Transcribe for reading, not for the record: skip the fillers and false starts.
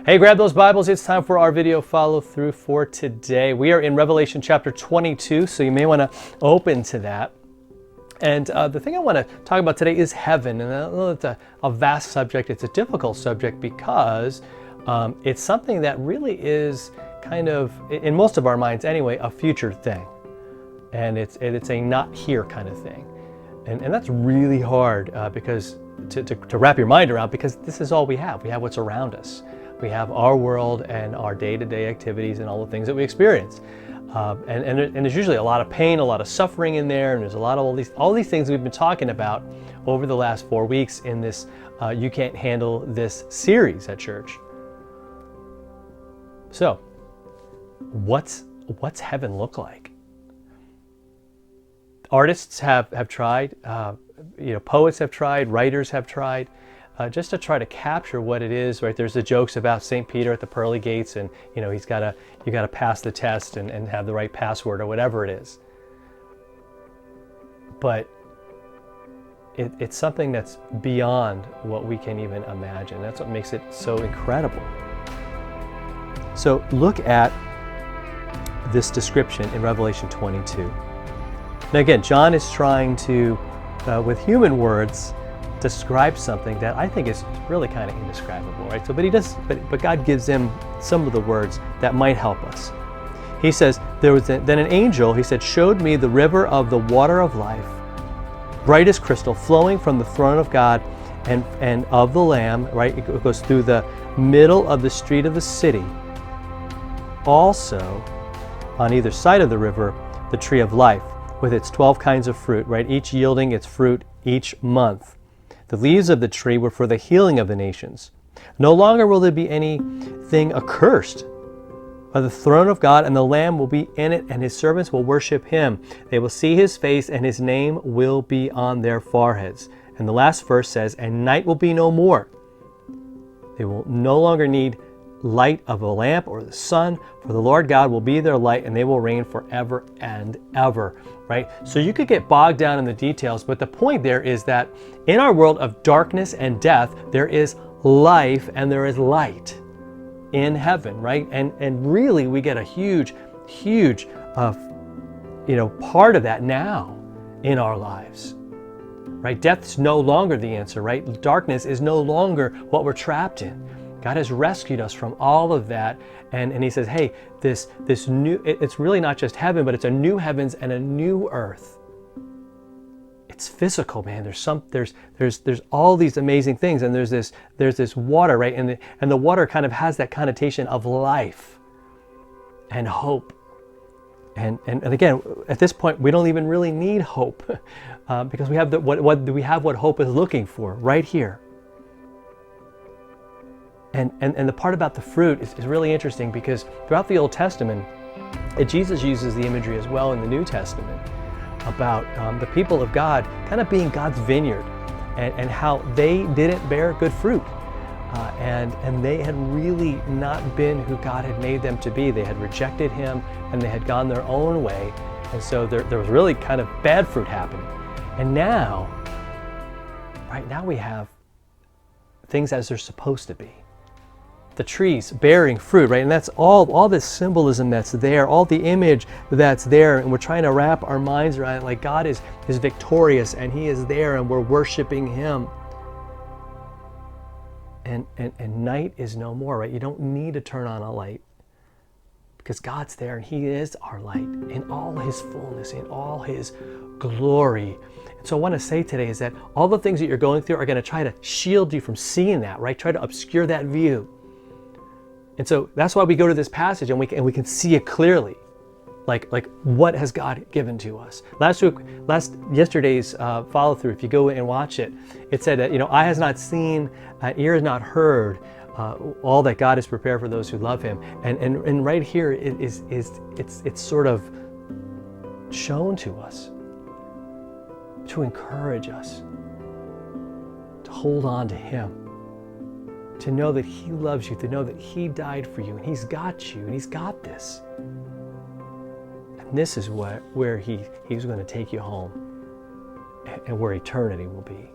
Hey, grab those Bibles. It's time for our video follow through for today. We are in Revelation chapter 22, so you may want to open to that. And the thing I want to talk about today is heaven. And it's a vast subject. It's a difficult subject because it's something that really is kind of, in most of our minds anyway, a future thing. And it's a not here kind of thing. And that's really hard because to wrap your mind around, because this is all we have. We have what's around us. We have our world and our day-to-day activities and all the things that we experience. And there's usually a lot of pain, a lot of suffering in there, and there's a lot of all these things we've been talking about over the last 4 weeks in this You Can't Handle This series at church. So, what's heaven look like? Artists have tried, poets have tried, writers have tried, just to try to capture what it is, right? There's the jokes about St. Peter at the pearly gates, and you gotta pass the test and have the right password or whatever it is. But it's something that's beyond what we can even imagine. That's what makes it so incredible. So look at this description in Revelation 22. Now again, John is trying to, with human words, describe something that I think is really kind of indescribable, right? So, but God gives him some of the words that might help us. He says, then an angel, he said, showed me the river of the water of life, bright as crystal, flowing from the throne of God and of the Lamb, right? It goes through the middle of the street of the city. Also, on either side of the river, the tree of life, with its 12 kinds of fruit, right? Each yielding its fruit each month. The leaves of the tree were for the healing of the nations. No longer will there be anything accursed. But the throne of God and the Lamb will be in it, and his servants will worship him. They will see his face, and his name will be on their foreheads. And the last verse says, and night will be no more. They will no longer need light of a lamp or the sun, for the Lord God will be their light, and they will reign forever and ever. Right? So you could get bogged down in the details, but the point there is that in our world of darkness and death, there is life and there is light in heaven, right? And really we get a huge part of that now in our lives. Right? Death's no longer the answer, right? Darkness is no longer what we're trapped in. God has rescued us from all of that, and he says, hey, this new, it's really not just heaven, but it's a new heavens and a new earth. It's physical, man. There's all these amazing things, and there's this water, right? And the water kind of has that connotation of life and hope. And again, at this point, we don't even really need hope because we have what hope is looking for right here. And the part about the fruit is really interesting because throughout the Old Testament, Jesus uses the imagery as well in the New Testament about the people of God kind of being God's vineyard and how they didn't bear good fruit. And they had really not been who God had made them to be. They had rejected him and they had gone their own way. And so there was really kind of bad fruit happening. And now, right now we have things as they're supposed to be. The trees bearing fruit, right? And that's all this symbolism that's there, all the image that's there, and we're trying to wrap our minds around it like God is victorious and he is there and we're worshiping him. And night is no more, right? You don't need to turn on a light because God's there and he is our light in all his fullness, in all his glory. And so I want to say today is that all the things that you're going through are going to try to shield you from seeing that, right? Try to obscure that view. And so that's why we go to this passage and we can see it clearly, like what has God given to us. Yesterday's follow through, if you go and watch it, it said that eye has not seen, ear has not heard all that God has prepared for those who love him. And right here it's sort of shown to us to encourage us to hold on to him. To know that he loves you, to know that he died for you, and he's got you, and he's got this. And this is where he's going to take you home, and where eternity will be.